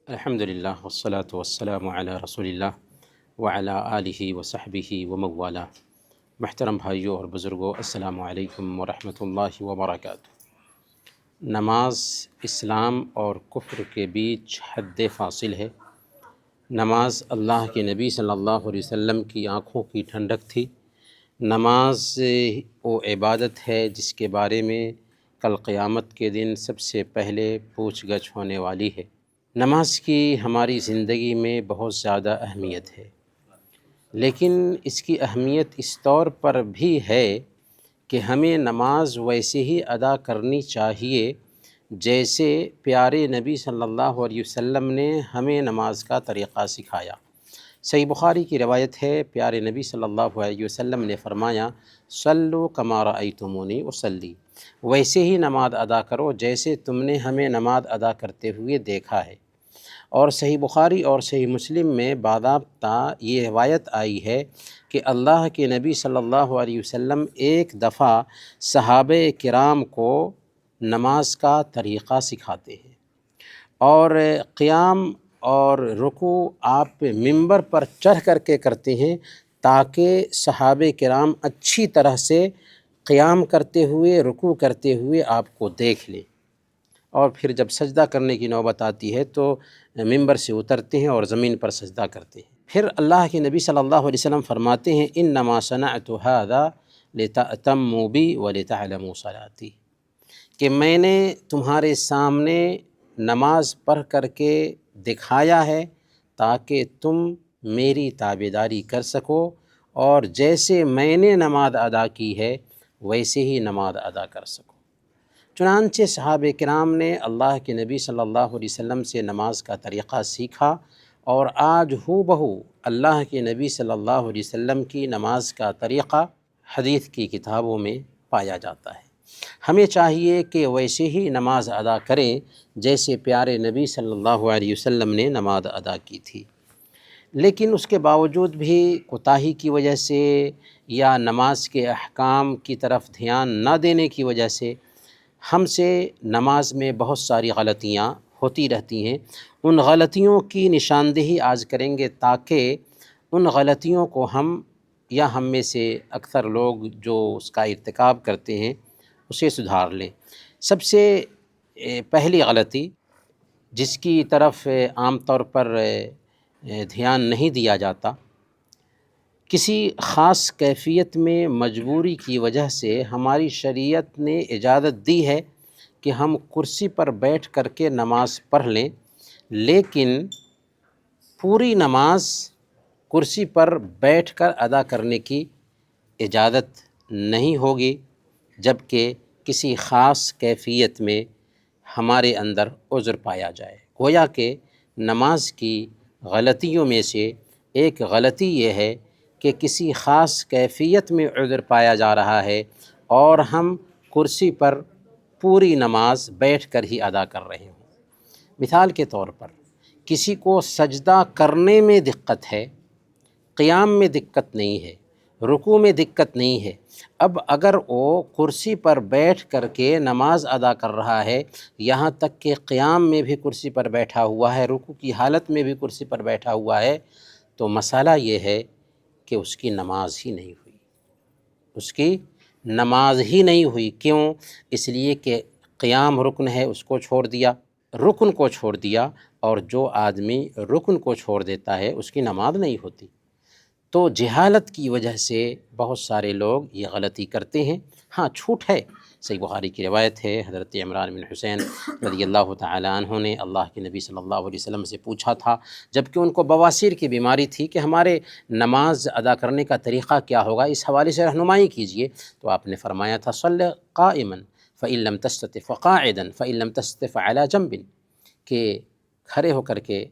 الحمدللہ والصلاة والسلام علی رسول اللہ وعلی آلہ وصحبہ ومن والاه۔ محترم بھائیوں اور بزرگوں، السلام علیکم ورحمۃ اللہ وبرکاتہ۔ نماز اسلام اور کفر کے بیچ حد فاصل ہے۔ نماز اللہ کے نبی صلی اللہ علیہ وسلم کی آنکھوں کی ٹھنڈک تھی۔ نماز وہ عبادت ہے جس کے بارے میں کل قیامت کے دن سب سے پہلے پوچھ گچھ ہونے والی ہے۔ نماز کی ہماری زندگی میں بہت زیادہ اہمیت ہے، لیکن اس کی اہمیت اس طور پر بھی ہے کہ ہمیں نماز ویسے ہی ادا کرنی چاہیے جیسے پیارے نبی صلی اللہ علیہ وسلم نے ہمیں نماز کا طریقہ سکھایا۔ صحیح بخاری کی روایت ہے، پیارے نبی صلی اللہ علیہ وسلم نے فرمایا، صلوا کما رأیتمونی اصلی، ویسے ہی نماز ادا کرو جیسے تم نے ہمیں نماز ادا کرتے ہوئے دیکھا ہے۔ اور صحیح بخاری اور صحیح مسلم میں باضابطہ یہ روایت آئی ہے کہ اللہ کے نبی صلی اللہ علیہ وسلم ایک دفعہ صحابہ کرام کو نماز کا طریقہ سکھاتے ہیں، اور قیام اور رکوع آپ ممبر پر چڑھ کر کے کرتے ہیں تاکہ صحابہ کرام اچھی طرح سے قیام کرتے ہوئے، رکوع کرتے ہوئے آپ کو دیکھ لیں، اور پھر جب سجدہ کرنے کی نوبت آتی ہے تو ممبر سے اترتے ہیں اور زمین پر سجدہ کرتے ہیں۔ پھر اللہ کے نبی صلی اللہ علیہ وسلم فرماتے ہیں، انما صنعت هذا لتأتموا بی ولتعلموا صلاتی، کہ میں نے تمہارے سامنے نماز پڑھ کر کے دکھایا ہے تاکہ تم میری تابعداری کر سکو، اور جیسے میں نے نماز ادا کی ہے ویسے ہی نماز ادا کر سکو۔ چنانچہ صحابہ کرام نے اللہ کے نبی صلی اللہ علیہ وسلم سے نماز کا طریقہ سیکھا، اور آج ہو بہو اللہ کے نبی صلی اللہ علیہ وسلم کی نماز کا طریقہ حدیث کی کتابوں میں پایا جاتا ہے۔ ہمیں چاہیے کہ ویسے ہی نماز ادا کریں جیسے پیارے نبی صلی اللہ علیہ وسلم نے نماز ادا کی تھی، لیکن اس کے باوجود بھی کوتاہی کی وجہ سے یا نماز کے احکام کی طرف دھیان نہ دینے کی وجہ سے ہم سے نماز میں بہت ساری غلطیاں ہوتی رہتی ہیں۔ ان غلطیوں کی نشاندہی آج کریں گے تاکہ ان غلطیوں کو ہم یا ہم میں سے اکثر لوگ جو اس کا ارتکاب کرتے ہیں اسے سدھار لیں۔ سب سے پہلی غلطی جس کی طرف عام طور پر دھیان نہیں دیا جاتا، کسی خاص کیفیت میں مجبوری کی وجہ سے ہماری شریعت نے اجازت دی ہے کہ ہم کرسی پر بیٹھ کر کے نماز پڑھ لیں، لیکن پوری نماز کرسی پر بیٹھ کر ادا کرنے کی اجازت نہیں ہوگی، جبکہ کسی خاص کیفیت میں ہمارے اندر عذر پایا جائے۔ گویا کہ نماز کی غلطیوں میں سے ایک غلطی یہ ہے کہ کسی خاص کیفیت میں عذر پایا جا رہا ہے اور ہم کرسی پر پوری نماز بیٹھ کر ہی ادا کر رہے ہوں۔ مثال کے طور پر کسی کو سجدہ کرنے میں دقت ہے، قیام میں دقت نہیں ہے، رکوع میں دقت نہیں ہے، اب اگر وہ کرسی پر بیٹھ کر کے نماز ادا کر رہا ہے، یہاں تک کہ قیام میں بھی کرسی پر بیٹھا ہوا ہے، رکوع کی حالت میں بھی کرسی پر بیٹھا ہوا ہے، تو مسئلہ یہ ہے کہ اس کی نماز ہی نہیں ہوئی، اس کی نماز ہی نہیں ہوئی۔ کیوں؟ اس لیے کہ قیام رکن ہے، اس کو چھوڑ دیا، رکن کو چھوڑ دیا، اور جو آدمی رکن کو چھوڑ دیتا ہے اس کی نماز نہیں ہوتی۔ تو جہالت کی وجہ سے بہت سارے لوگ یہ غلطی کرتے ہیں۔ ہاں، چھوٹ ہے۔ صحیح بخاری کی روایت ہے، حضرت عمران بن حسین رضی اللہ تعالی عنہ نے اللہ کے نبی صلی اللہ علیہ وسلم سے پوچھا تھا، جب کہ ان کو بواسیر کی بیماری تھی، کہ ہمارے نماز ادا کرنے کا طریقہ کیا ہوگا، اس حوالے سے رہنمائی کیجیے۔ تو آپ نے فرمایا تھا، صلی قائما فإن لم تستطع فقاعدا فإن لم تستطع فعلى جنب، کہ کھڑے ہو کر کے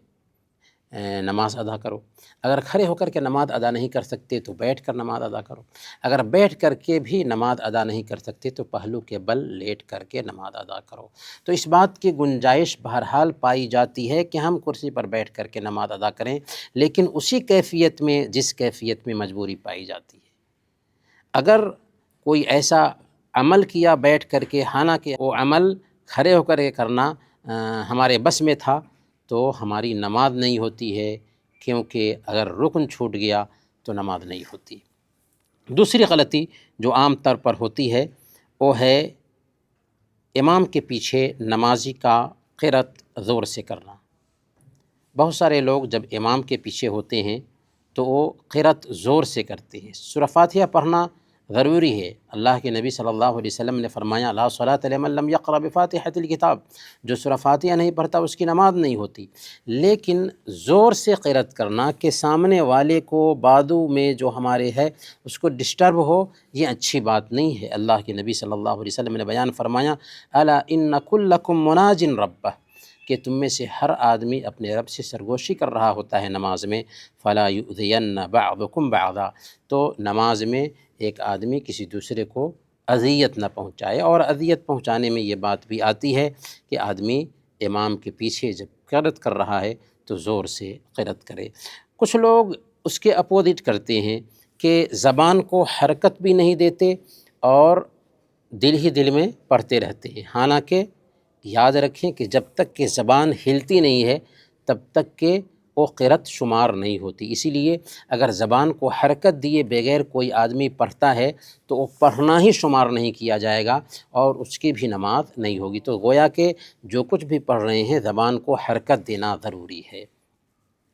نماز ادا کرو، اگر کھڑے ہو کر کے نماز ادا نہیں کر سکتے تو بیٹھ کر نماز ادا کرو، اگر بیٹھ کر کے بھی نماز ادا نہیں کر سکتے تو پہلو کے بل لیٹ کر کے نماز ادا کرو۔ تو اس بات کی گنجائش بہرحال پائی جاتی ہے کہ ہم کرسی پر بیٹھ کر کے نماز ادا کریں، لیکن اسی کیفیت میں جس کیفیت میں مجبوری پائی جاتی ہے۔ اگر کوئی ایسا عمل کیا بیٹھ کر کے، حالانکہ وہ عمل کھڑے ہو کر کے کرنا ہمارے بس میں تھا، تو ہماری نماز نہیں ہوتی ہے، کیونکہ اگر رکن چھوٹ گیا تو نماز نہیں ہوتی۔ دوسری غلطی جو عام طور پر ہوتی ہے وہ ہے امام کے پیچھے نمازی کا قرأت زور سے کرنا۔ بہت سارے لوگ جب امام کے پیچھے ہوتے ہیں تو وہ قرأت زور سے کرتے ہیں۔ سورہ فاتحہ پڑھنا ضروری ہے۔ اللہ کے نبی صلی اللہ علیہ وسلم نے فرمایا لا صلاۃ لمن لم یقرأ بفاتحۃ الکتاب، جو سورہ فاتحہ نہیں پڑھتا اس کی نماز نہیں ہوتی۔ لیکن زور سے قرأت کرنا کہ سامنے والے کو بازو میں جو ہمارے ہے اس کو ڈسٹرب ہو، یہ اچھی بات نہیں ہے۔ اللہ کے نبی صلی اللہ علیہ وسلم نے بیان فرمایا الا ان کلکم مناج ربہ، کہ تم میں سے ہر آدمی اپنے رب سے سرگوشی کر رہا ہوتا ہے نماز میں، فلا یؤذین بعضکم بعضا، تو نماز میں ایک آدمی کسی دوسرے کو اذیت نہ پہنچائے۔ اور اذیت پہنچانے میں یہ بات بھی آتی ہے کہ آدمی امام کے پیچھے جب قرأت کر رہا ہے تو زور سے قرأت کرے۔ کچھ لوگ اس کے اپوزٹ کرتے ہیں کہ زبان کو حرکت بھی نہیں دیتے اور دل ہی دل میں پڑھتے رہتے ہیں۔ حالانکہ یاد رکھیں کہ جب تک کہ زبان ہلتی نہیں ہے تب تک کہ وہ قرأت شمار نہیں ہوتی۔ اسی لیے اگر زبان کو حرکت دیے بغیر کوئی آدمی پڑھتا ہے تو وہ پڑھنا ہی شمار نہیں کیا جائے گا اور اس کی بھی نماز نہیں ہوگی۔ تو گویا کہ جو کچھ بھی پڑھ رہے ہیں زبان کو حرکت دینا ضروری ہے۔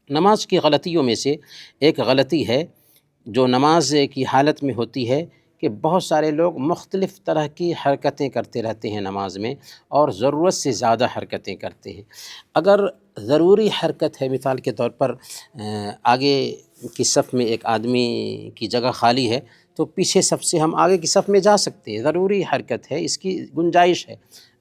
نماز کی غلطیوں میں سے ایک غلطی ہے جو نماز کی حالت میں ہوتی ہے کہ بہت سارے لوگ مختلف طرح کی حرکتیں کرتے رہتے ہیں نماز میں، اور ضرورت سے زیادہ حرکتیں کرتے ہیں۔ اگر ضروری حرکت ہے، مثال کے طور پر آگے کی صف میں ایک آدمی کی جگہ خالی ہے تو پیچھے صف سے ہم آگے کی صف میں جا سکتے ہیں، ضروری حرکت ہے، اس کی گنجائش ہے،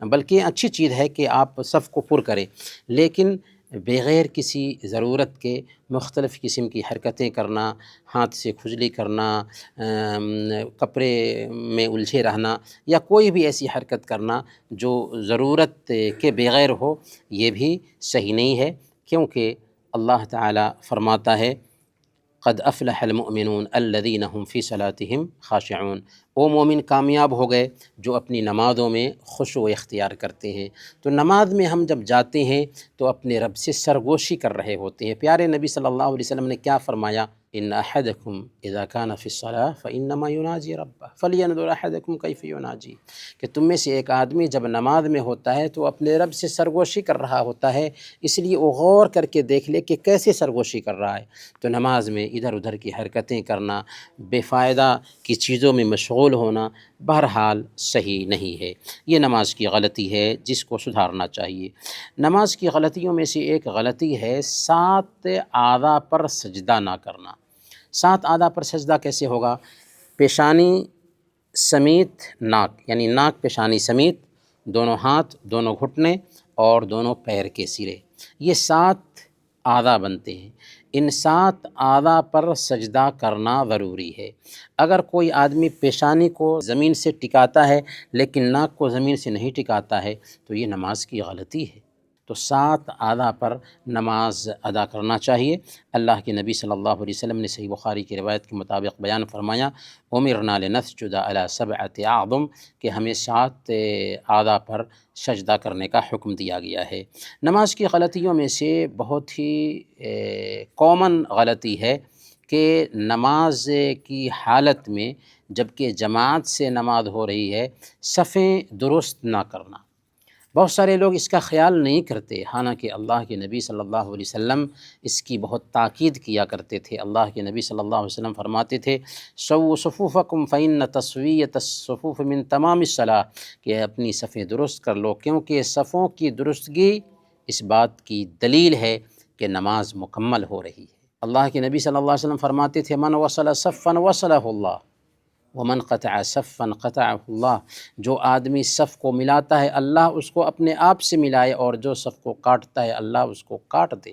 بلکہ اچھی چیز ہے کہ آپ صف کو پر کریں۔ لیکن بغیر کسی ضرورت کے مختلف قسم کی حرکتیں کرنا، ہاتھ سے کھجلی کرنا، کپڑے میں الجھے رہنا، یا کوئی بھی ایسی حرکت کرنا جو ضرورت کے بغیر ہو، یہ بھی صحیح نہیں ہے، کیونکہ اللہ تعالیٰ فرماتا ہے قد افلح المؤمنون الذین هم فی صلاتهم خاشعون، وہ مومن کامیاب ہو گئے جو اپنی نمازوں میں خشوع اختیار کرتے ہیں۔ تو نماز میں ہم جب جاتے ہیں تو اپنے رب سے سرگوشی کر رہے ہوتے ہیں۔ پیارے نبی صلی اللہ علیہ وسلم نے کیا فرمایا ان احدکم اذا کان فی الصلاۃ فانما یناجی ربہ فلینظر احدکم کیف یناجی، کہ تم میں سے ایک آدمی جب نماز میں ہوتا ہے تو اپنے رب سے سرگوشی کر رہا ہوتا ہے، اس لیے وہ غور کر کے دیکھ لے کہ کیسے سرگوشی کر رہا ہے۔ تو نماز میں ادھر ادھر کی حرکتیں کرنا، بے فائدہ کی چیزوں میں مشغول ہونا بہرحال صحیح نہیں ہے، یہ نماز کی غلطی ہے جس کو سدھارنا چاہیے۔ نماز کی غلطیوں میں سے ایک غلطی ہے 7 اعضاء پر سجدہ نہ کرنا۔ 7 اعضاء پر سجدہ کیسے ہوگا؟ پیشانی سمیت ناک، یعنی ناک پیشانی سمیت، دونوں ہاتھ، دونوں گھٹنے اور دونوں پیر کے سرے، یہ 7 اعضاء بنتے ہیں۔ ان 7 اعضاء پر سجدہ کرنا ضروری ہے۔ اگر کوئی آدمی پیشانی کو زمین سے ٹکاتا ہے لیکن ناک کو زمین سے نہیں ٹکاتا ہے تو یہ نماز کی غلطی ہے۔ تو 7 اعضاء پر نماز ادا کرنا چاہیے۔ اللہ کے نبی صلی اللہ علیہ وسلم نے صحیح بخاری کی روایت کے مطابق بیان فرمایا امرنا لنسجد علی 7 اعظم، کہ ہمیں 7 اعضاء پر سجدہ کرنے کا حکم دیا گیا ہے۔ نماز کی غلطیوں میں سے بہت ہی کامن غلطی ہے کہ نماز کی حالت میں جبکہ جماعت سے نماز ہو رہی ہے صفیں درست نہ کرنا۔ بہت سارے لوگ اس کا خیال نہیں کرتے، حالانکہ اللہ کے نبی صلی اللہ علیہ وسلم اس کی بہت تاکید کیا کرتے تھے۔ اللہ کے نبی صلی اللہ علیہ وسلم فرماتے تھے سووا صفوفکم فإن تسویۃ الصفوف من تمام الصلاۃ، کہ اپنی صفیں درست کر لو، کیونکہ صفوں کی درستگی اس بات کی دلیل ہے کہ نماز مکمل ہو رہی ہے۔ اللہ کے نبی صلی اللہ علیہ وسلم فرماتے تھے من وصل صفا وصلہ اللہ ومن قطع صفا قطعہ اللہ، جو آدمی صف کو ملاتا ہے اللہ اس کو اپنے آپ سے ملائے، اور جو صف کو کاٹتا ہے اللہ اس کو کاٹ دے۔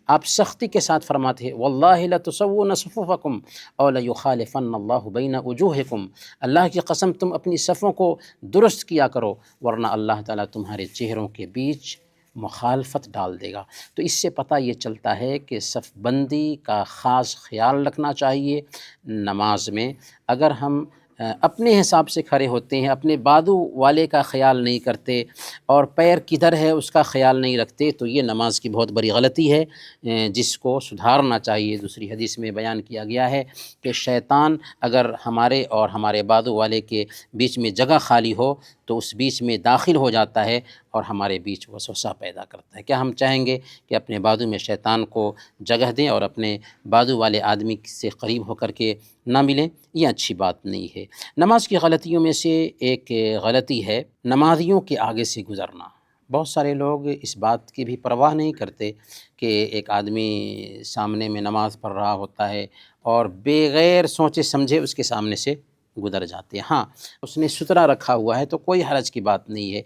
آپ سختی کے ساتھ فرماتے ہیں واللہ لتسوون صفوفکم او لیخالفن اللہ بین وجوہکم، اللہ کی قسم تم اپنی صفوں کو درست کیا کرو ورنہ اللہ تعالیٰ تمہارے چہروں کے بیچ مخالفت ڈال دے گا۔ تو اس سے پتہ یہ چلتا ہے کہ صف بندی کا خاص خیال رکھنا چاہیے نماز میں۔ اگر ہم اپنے حساب سے کھڑے ہوتے ہیں، اپنے بازو والے کا خیال نہیں کرتے اور پیر کدھر ہے اس کا خیال نہیں رکھتے، تو یہ نماز کی بہت بڑی غلطی ہے جس کو سدھارنا چاہیے۔ دوسری حدیث میں بیان کیا گیا ہے کہ شیطان اگر ہمارے اور ہمارے بازو والے کے بیچ میں جگہ خالی ہو تو اس بیچ میں داخل ہو جاتا ہے اور ہمارے بیچ وسوسہ پیدا کرتا ہے۔ کیا ہم چاہیں گے کہ اپنے بازو میں شیطان کو جگہ دیں اور اپنے بازو والے آدمی سے قریب ہو کر کے نہ ملیں؟ یہ اچھی بات نہیں ہے۔ نماز کی غلطیوں میں سے ایک غلطی ہے نمازیوں کے آگے سے گزرنا۔ بہت سارے لوگ اس بات کی بھی پرواہ نہیں کرتے کہ ایک آدمی سامنے میں نماز پڑھ رہا ہوتا ہے اور بغیر سوچے سمجھے اس کے سامنے سے گزر جاتے ہیں۔ ہاں، اس نے سترہ رکھا ہوا ہے تو کوئی حرج کی بات نہیں ہے،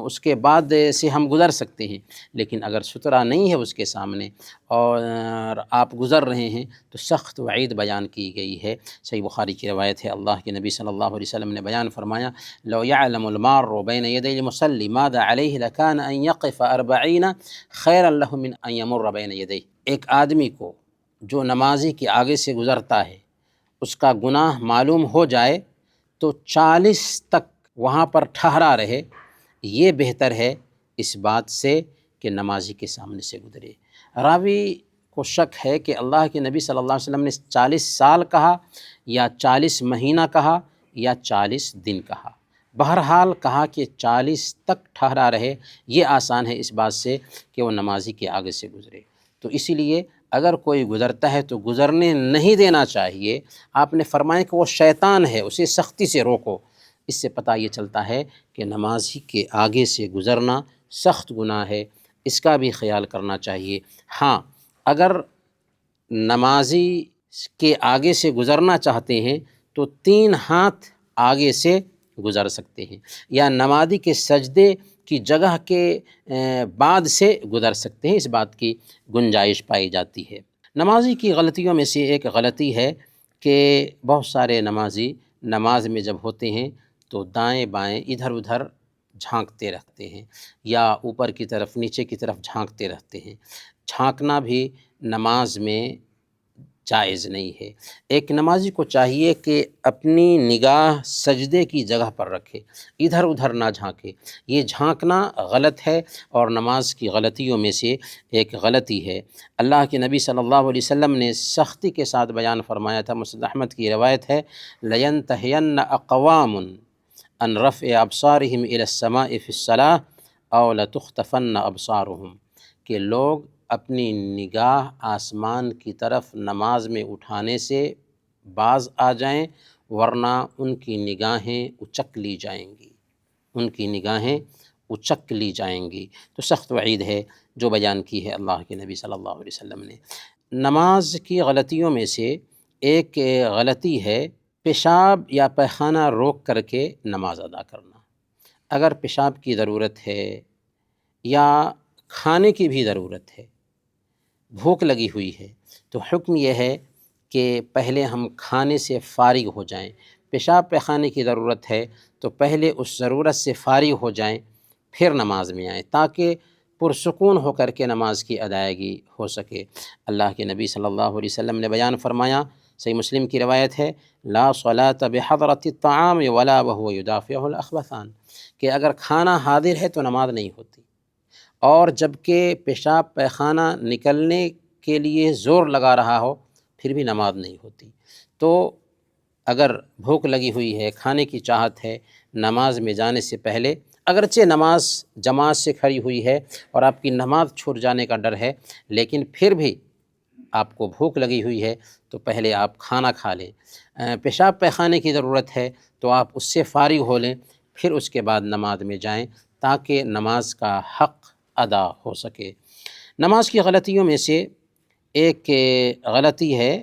اس کے بعد سے ہم گزر سکتے ہیں، لیکن اگر سترہ نہیں ہے اس کے سامنے اور آپ گزر رہے ہیں تو سخت وعید بیان کی گئی ہے۔ صحیح بخاری کی روایت ہے، اللہ کے نبی صلی اللہ علیہ وسلم نے بیان فرمایا، لو يعلم المار بين يدي المصلي ماذا عليه لكان ان يقف 40 خيرا له من ان يمر بين يديه۔ ایک آدمی کو جو نمازی کے آگے سے گزرتا ہے اس کا گناہ معلوم ہو جائے تو 40 تک وہاں پر ٹھہرا رہے، یہ بہتر ہے اس بات سے کہ نمازی کے سامنے سے گزرے۔ راوی کو شک ہے کہ اللہ کے نبی صلی اللہ علیہ وسلم نے 40 سال کہا یا 40 مہینہ کہا یا 40 دن کہا، بہرحال کہا کہ 40 تک ٹھہرا رہے، یہ آسان ہے اس بات سے کہ وہ نمازی کے آگے سے گزرے۔ تو اسی لیے اگر کوئی گزرتا ہے تو گزرنے نہیں دینا چاہیے۔ آپ نے فرمایا کہ وہ شیطان ہے، اسے سختی سے روکو۔ اس سے پتہ یہ چلتا ہے کہ نمازی کے آگے سے گزرنا سخت گناہ ہے، اس کا بھی خیال کرنا چاہیے۔ ہاں، اگر نمازی کے آگے سے گزرنا چاہتے ہیں تو 3 ہاتھ آگے سے گزر سکتے ہیں، یا نمازی کے سجدے کی جگہ کے بعد سے گزر سکتے ہیں، اس بات کی گنجائش پائی جاتی ہے۔ نمازی کی غلطیوں میں سے ایک غلطی ہے کہ بہت سارے نمازی نماز میں جب ہوتے ہیں تو دائیں بائیں ادھر ادھر جھانکتے رہتے ہیں، یا اوپر کی طرف نیچے کی طرف جھانکتے رہتے ہیں۔ جھانکنا بھی نماز میں جائز نہیں ہے۔ ایک نمازی کو چاہیے کہ اپنی نگاہ سجدے کی جگہ پر رکھے، ادھر ادھر نہ جھانکے۔ یہ جھانکنا غلط ہے اور نماز کی غلطیوں میں سے ایک غلطی ہے۔ اللہ کے نبی صلی اللہ علیہ وسلم نے سختی کے ساتھ بیان فرمایا تھا، مسند احمد کی روایت ہے، لَيَنْتَهِيَنَّ أَقْوَامٌ عَنْ رَفْعِ أَبْصَارِهِمْ إِلَى السَّمَاءِ فِي الصَّلَاةِ أَوْ لَتُخْطَفَنَّ أَبْصَارُهُمْ، کہ لوگ اپنی نگاہ آسمان کی طرف نماز میں اٹھانے سے باز آ جائیں، ورنہ ان کی نگاہیں اچک لی جائیں گی، ان کی نگاہیں اچک لی جائیں گی۔ تو سخت وعید ہے جو بیان کی ہے اللہ کے نبی صلی اللہ علیہ وسلم نے۔ نماز کی غلطیوں میں سے ایک غلطی ہے پیشاب یا پیخانہ روک کر کے نماز ادا کرنا۔ اگر پیشاب کی ضرورت ہے یا کھانے کی بھی ضرورت ہے، بھوک لگی ہوئی ہے، تو حکم یہ ہے کہ پہلے ہم کھانے سے فارغ ہو جائیں۔ پیشاب پیخانے کی ضرورت ہے تو پہلے اس ضرورت سے فارغ ہو جائیں، پھر نماز میں آئیں، تاکہ پرسکون ہو کر کے نماز کی ادائیگی ہو سکے۔ اللہ کے نبی صلی اللہ علیہ وسلم نے بیان فرمایا، صحیح مسلم کی روایت ہے، لا صلاة بحضرة الطعام ولا وهو يدافعه الاخبثان، کہ اگر کھانا حاضر ہے تو نماز نہیں ہوتی، اور جب کہ پیشاب پیخانہ نکلنے کے لیے زور لگا رہا ہو پھر بھی نماز نہیں ہوتی۔ تو اگر بھوک لگی ہوئی ہے، کھانے کی چاہت ہے، نماز میں جانے سے پہلے، اگرچہ نماز جماعت سے کھڑی ہوئی ہے اور آپ کی نماز چھوٹ جانے کا ڈر ہے، لیکن پھر بھی آپ کو بھوک لگی ہوئی ہے تو پہلے آپ کھانا کھا لیں۔ پیشاب پیخانے کی ضرورت ہے تو آپ اس سے فارغ ہو لیں، پھر اس کے بعد نماز میں جائیں، تاکہ نماز کا حق ادا ہو سکے۔ نماز کی غلطیوں میں سے ایک غلطی ہے،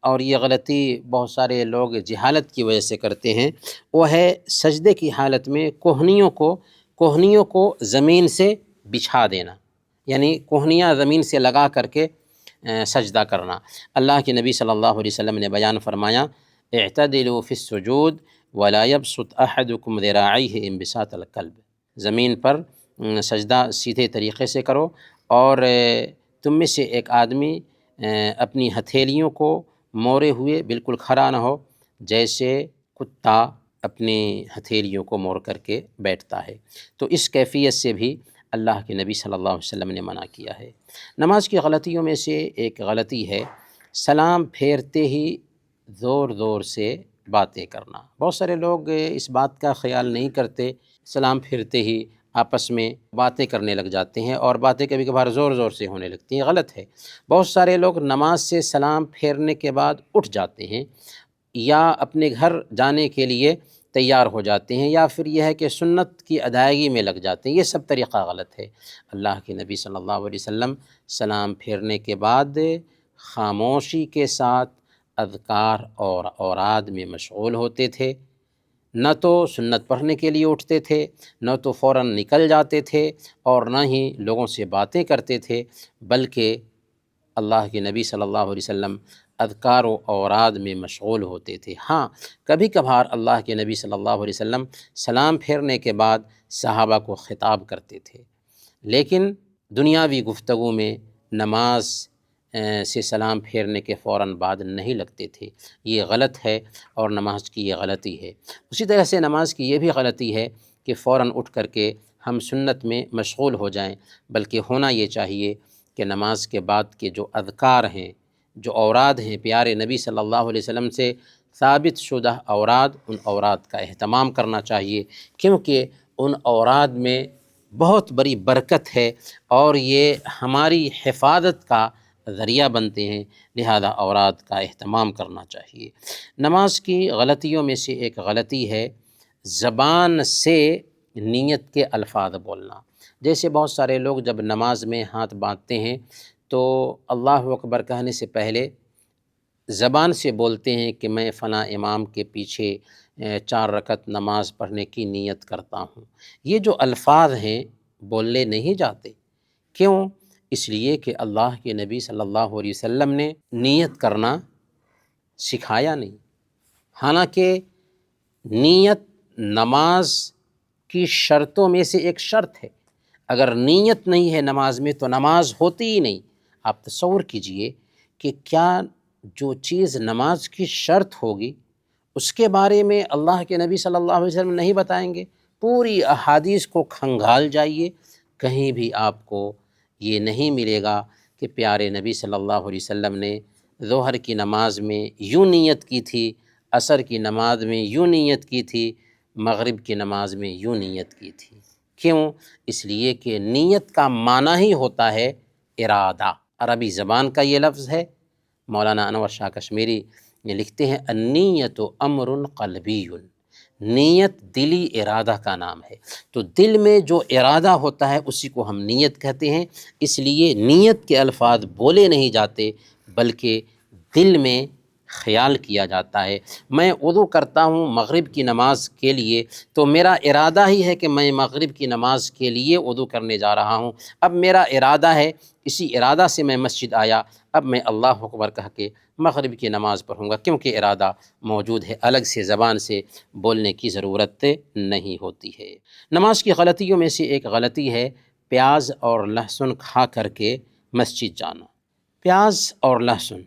اور یہ غلطی بہت سارے لوگ جہالت کی وجہ سے کرتے ہیں، وہ ہے سجدے کی حالت میں کوہنیوں کو زمین سے بچھا دینا، یعنی کوہنیاں زمین سے لگا کر کے سجدہ کرنا۔ اللہ کے نبی صلی اللہ علیہ وسلم نے بیان فرمایا، اعتدلوا فی السجود ولا يبسط احدکم ذراعیہ انبساط الکلب، زمین پر سجدہ سیدھے طریقے سے کرو، اور تم میں سے ایک آدمی اپنی ہتھیلیوں کو موڑے ہوئے بالکل کھڑا نہ ہو، جیسے کتا اپنی ہتھیلیوں کو موڑ کر کے بیٹھتا ہے، تو اس کیفیت سے بھی اللہ کے نبی صلی اللہ علیہ وسلم نے منع کیا ہے۔ نماز کی غلطیوں میں سے ایک غلطی ہے سلام پھیرتے ہی زور زور سے باتیں کرنا۔ بہت سارے لوگ اس بات کا خیال نہیں کرتے، سلام پھیرتے ہی آپس میں باتیں کرنے لگ جاتے ہیں، اور باتیں کبھی کبھار زور زور سے ہونے لگتی ہیں، غلط ہے۔ بہت سارے لوگ نماز سے سلام پھیرنے کے بعد اٹھ جاتے ہیں، یا اپنے گھر جانے کے لیے تیار ہو جاتے ہیں، یا پھر یہ ہے کہ سنت کی ادائیگی میں لگ جاتے ہیں۔ یہ سب طریقہ غلط ہے۔ اللہ کے نبی صلی اللہ علیہ وسلم سلام پھیرنے کے بعد خاموشی کے ساتھ اذکار اور اوراد میں مشغول ہوتے تھے، نہ تو سنت پڑھنے کے لیے اٹھتے تھے، نہ تو فوراً نکل جاتے تھے، اور نہ ہی لوگوں سے باتیں کرتے تھے، بلکہ اللہ کے نبی صلی اللہ علیہ وسلم اذکار و اوراد میں مشغول ہوتے تھے۔ ہاں، کبھی کبھار اللہ کے نبی صلی اللہ علیہ وسلم سلام پھیرنے کے بعد صحابہ کو خطاب کرتے تھے، لیکن دنیاوی گفتگو میں نماز سے سلام پھیرنے کے فوراً بعد نہیں لگتے تھے۔ یہ غلط ہے، اور نماز کی یہ غلطی ہے۔ اسی طرح سے نماز کی یہ بھی غلطی ہے کہ فوراً اٹھ کر کے ہم سنت میں مشغول ہو جائیں، بلکہ ہونا یہ چاہیے کہ نماز کے بعد کے جو اذکار ہیں، جو اوراد ہیں، پیارے نبی صلی اللہ علیہ وسلم سے ثابت شدہ اوراد، ان اوراد کا اہتمام کرنا چاہیے، کیونکہ ان اوراد میں بہت بڑی برکت ہے، اور یہ ہماری حفاظت کا ذریعہ بنتے ہیں، لہذا اوراد کا اہتمام کرنا چاہیے۔ نماز کی غلطیوں میں سے ایک غلطی ہے زبان سے نیت کے الفاظ بولنا۔ جیسے بہت سارے لوگ جب نماز میں ہاتھ باندھتے ہیں تو اللہ اکبر کہنے سے پہلے زبان سے بولتے ہیں کہ میں فلاں امام کے پیچھے 4 رکعت نماز پڑھنے کی نیت کرتا ہوں۔ یہ جو الفاظ ہیں بولنے نہیں جاتے، کیوں؟ اس لیے کہ اللہ کے نبی صلی اللہ علیہ وسلم نے نیت کرنا سکھایا نہیں۔ حالانکہ نیت نماز کی شرطوں میں سے ایک شرط ہے، اگر نیت نہیں ہے نماز میں تو نماز ہوتی ہی نہیں۔ آپ تصور کیجئے کہ کیا جو چیز نماز کی شرط ہوگی اس کے بارے میں اللہ کے نبی صلی اللہ علیہ وسلم نہیں بتائیں گے؟ پوری احادیث کو کھنگال جائیے، کہیں بھی آپ کو یہ نہیں ملے گا کہ پیارے نبی صلی اللہ علیہ وسلم نے ظہر کی نماز میں یوں نیت کی تھی، عصر کی نماز میں یوں نیت کی تھی، مغرب کی نماز میں یوں نیت کی تھی۔ کیوں؟ اس لیے کہ نیت کا معنی ہی ہوتا ہے ارادہ۔ عربی زبان کا یہ لفظ ہے۔ مولانا انور شاہ کشمیری یہ لکھتے ہیں النیت امر قلبی، نیت دلی ارادہ کا نام ہے۔ تو دل میں جو ارادہ ہوتا ہے اسی کو ہم نیت کہتے ہیں۔ اس لیے نیت کے الفاظ بولے نہیں جاتے، بلکہ دل میں خیال کیا جاتا ہے۔ میں وضو کرتا ہوں مغرب کی نماز کے لیے، تو میرا ارادہ ہی ہے کہ میں مغرب کی نماز کے لیے وضو کرنے جا رہا ہوں۔ اب میرا ارادہ ہے، اسی ارادہ سے میں مسجد آیا، اب میں اللہ اکبر کہہ کے مغرب کی نماز پڑھوں گا، کیونکہ ارادہ موجود ہے، الگ سے زبان سے بولنے کی ضرورت نہیں ہوتی ہے۔ نماز کی غلطیوں میں سے ایک غلطی ہے پیاز اور لہسن کھا کر کے مسجد جانا۔ پیاز اور لہسن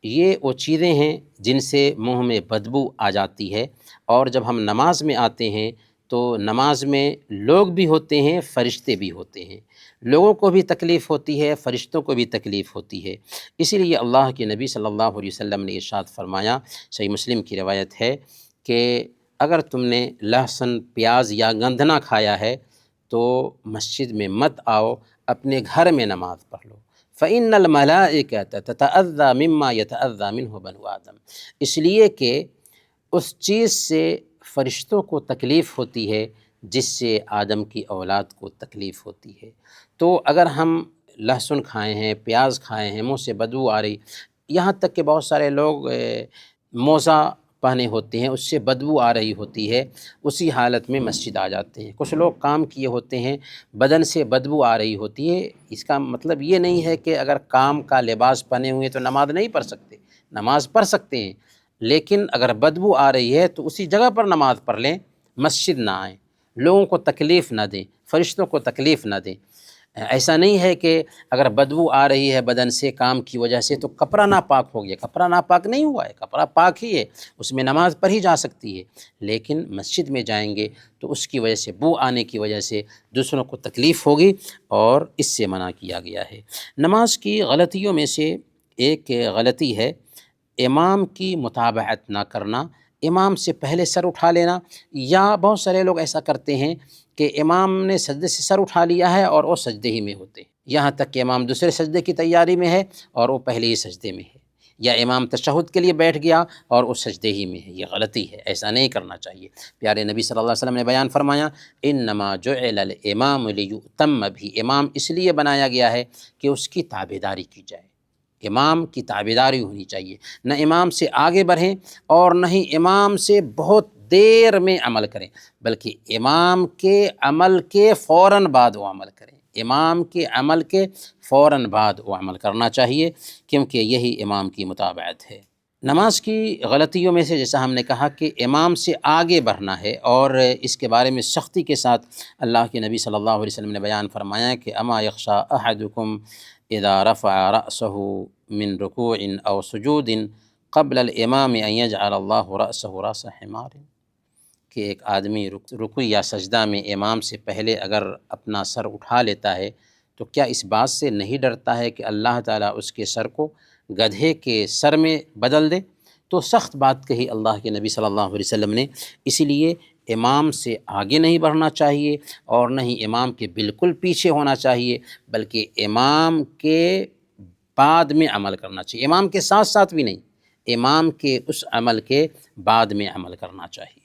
یہ وہ چیزیں ہیں جن سے منہ میں بدبو آ جاتی ہے، اور جب ہم نماز میں آتے ہیں تو نماز میں لوگ بھی ہوتے ہیں، فرشتے بھی ہوتے ہیں، لوگوں کو بھی تکلیف ہوتی ہے، فرشتوں کو بھی تکلیف ہوتی ہے۔ اسی لیے اللہ کے نبی صلی اللہ علیہ وسلم نے ارشاد فرمایا، صحیح مسلم کی روایت ہے کہ اگر تم نے لہسن، پیاز یا گندھنا کھایا ہے تو مسجد میں مت آؤ، اپنے گھر میں نماز پڑھ لو۔ فَإِنَّ الْمَلَائِكَةَ تَتَأَذَّى مِمَّا يَتَأَذَّى مِنْهُ بَنُو آدم، اس لیے کہ اس چیز سے فرشتوں کو تکلیف ہوتی ہے جس سے آدم کی اولاد کو تکلیف ہوتی ہے۔ تو اگر ہم لہسن کھائے ہیں، پیاز کھائے ہیں، منہ سے بدبو آ رہی، یہاں تک کہ بہت سارے لوگ موزہ پہنے ہوتے ہیں، اس سے بدبو آ رہی ہوتی ہے، اسی حالت میں مسجد آ جاتے ہیں۔ کچھ لوگ کام کیے ہوتے ہیں، بدن سے بدبو آ رہی ہوتی ہے، اس کا مطلب یہ نہیں ہے کہ اگر کام کا لباس پہنے ہوئے تو نماز نہیں پڑھ سکتے، نماز پڑھ سکتے ہیں، لیکن اگر بدبو آ رہی ہے تو اسی جگہ پر نماز پڑھ لیں، مسجد نہ آئیں، لوگوں کو تکلیف نہ دیں، فرشتوں کو تکلیف نہ دیں۔ ایسا نہیں ہے کہ اگر بدبو آ رہی ہے بدن سے کام کی وجہ سے تو کپڑا ناپاک ہو گیا، کپڑا ناپاک نہیں ہوا ہے، کپڑا پاک ہی ہے، اس میں نماز پڑھی جا سکتی ہے، لیکن مسجد میں جائیں گے تو اس کی وجہ سے بو آنے کی وجہ سے دوسروں کو تکلیف ہوگی، اور اس سے منع کیا گیا ہے۔ نماز کی غلطیوں میں سے ایک غلطی ہے امام کی متابعت نہ کرنا، امام سے پہلے سر اٹھا لینا، یا بہت سارے لوگ ایسا کرتے ہیں کہ امام نے سجدے سے سر اٹھا لیا ہے اور وہ سجدے ہی میں ہوتے ہیں، یہاں تک کہ امام دوسرے سجدے کی تیاری میں ہے اور وہ پہلے ہی سجدے میں ہے، یا امام تشہد کے لیے بیٹھ گیا اور وہ سجدے ہی میں ہے۔ یہ غلطی ہے، ایسا نہیں کرنا چاہیے۔ پیارے نبی صلی اللہ علیہ وسلم نے بیان فرمایا انما جعل الامام لیؤتم بھی، امام اس لیے بنایا گیا ہے کہ اس کی تابعداری کی جائے، امام کی تابعداری ہونی چاہیے، نہ امام سے آگے بڑھیں اور نہ ہی امام سے بہت دیر میں عمل کریں، بلکہ امام کے عمل کے فوراً بعد وہ عمل کریں، امام کے عمل کے فوراً بعد وہ عمل کرنا چاہیے، کیونکہ یہی امام کی متابعت ہے۔ نماز کی غلطیوں میں سے جیسا ہم نے کہا کہ امام سے آگے بڑھنا ہے، اور اس کے بارے میں سختی کے ساتھ اللہ کے نبی صلی اللہ علیہ وسلم نے بیان فرمایا کہ اما یخشى احدکم اذا رفع رأسه من رکوع او سجود قبل الامام ان یجعل اللہ رأسه رأس حمار، کہ ایک آدمی رکوع یا سجدہ میں امام سے پہلے اگر اپنا سر اٹھا لیتا ہے تو کیا اس بات سے نہیں ڈرتا ہے کہ اللہ تعالیٰ اس کے سر کو گدھے کے سر میں بدل دے؟ تو سخت بات کہی اللہ کے نبی صلی اللہ علیہ وسلم نے، اسی لیے امام سے آگے نہیں بڑھنا چاہیے اور نہ ہی امام کے بالکل پیچھے ہونا چاہیے، بلکہ امام کے بعد میں عمل کرنا چاہیے، امام کے ساتھ ساتھ بھی نہیں، امام کے اس عمل کے بعد میں عمل کرنا چاہیے۔